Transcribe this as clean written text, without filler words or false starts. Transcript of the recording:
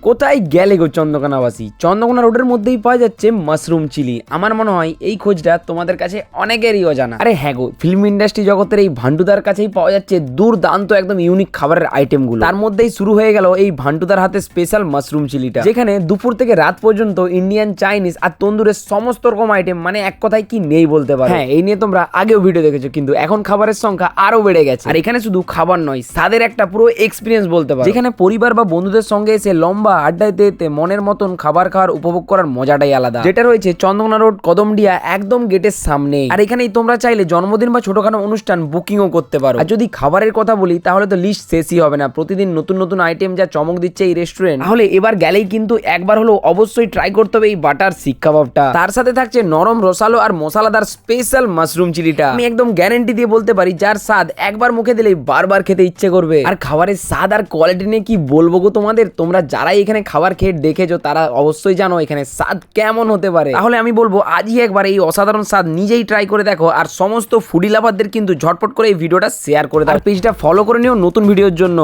কোথায় গেলে গো চন্দ্রকোনাবাসী? চন্দ্রকোনা রোডের মধ্যেই পাওয়া যাচ্ছে মাশরুম চিলি। আমার মনে হয় এই খোঁজটা তোমাদের কাছে অনেকেরই অজানা। আরে হ্যাঁ গো, ফিল্ম ইন্ডাস্ট্রি জগতের এই ভান্ডুদার কাছেই পাওয়া যাচ্ছে দুর্দান্ত একদম ইউনিক খাবারের আইটেমগুলো। তার মধ্যেই শুরু হয়ে গেল এই ভান্ডুদার হাতে স্পেশাল মাশরুম চিলিটা, যেখানে দুপুর থেকে রাত পর্যন্ত ইন্ডিয়ান, চাইনিজ আর তন্দুরের সমস্ত রকম আইটেম, মানে এক কথায় কি নেই বলতে পারো। হ্যাঁ, এই নিয়ে তোমরা আগেও ভিডিও দেখেছো, কিন্তু এখন খাবারের সংখ্যা আরো বেড়ে গেছে। আর এখানে শুধু খাবার নয়, স্বাদের একটা পুরো এক্সপিরিয়েন্স বলতে পারো, যেখানে পরিবার বা বন্ধুদের সঙ্গে এসে লম্বা আড্ডায় দিতে মনের মতন খাবার খাওয়ার উপভোগ করার মজাটাই আলাদা। যেটা রয়েছে চন্দ্রকোনা রোড কদমডিয়া একদম গেটের সামনে। আর এখানেই তোমরা চাইলে জন্মদিন বা ছোটখাটো অনুষ্ঠান বুকিংও করতে পারো। আর যদি খাবারের কথা বলি তাহলে তো লিস্ট শেষই হবে না। প্রতিদিন নতুন নতুন আইটেম যা চমক দিচ্ছে এই রেস্টুরেন্ট, তাহলে এবার গেলেই কিন্তু একবার হলো অবশ্যই ট্রাই করতে হবে এই বাটার শিক কাবাবটা। তার সাথে থাকছে নরম রসালো আর মশলাদার স্পেশাল মাশরুম চিলিটা। আমি একদম গ্যারান্টি দিয়ে বলতে পারি, যার স্বাদ একবার মুখে দিলেই বারবার খেতে ইচ্ছে করবে। আর খাবারের স্বাদ আর কোয়ালিটি নিয়ে কি বলবো গো তোমাদের, তোমরা যারাই এখানে খাবার খেয়ে দেখেছো তারা অবশ্যই জানো এখানে স্বাদ কেমন হতে পারে। তাহলে আমি বলবো আজই একবার এই অসাধারণ স্বাদ নিজেই ট্রাই করে দেখো। আর সমস্ত ফুডি লাভারদের কিন্তু ঝটপট করে এই ভিডিওটা শেয়ার করে দাও, পেজটা ফলো করে নিও নতুন ভিডিওর জন্য।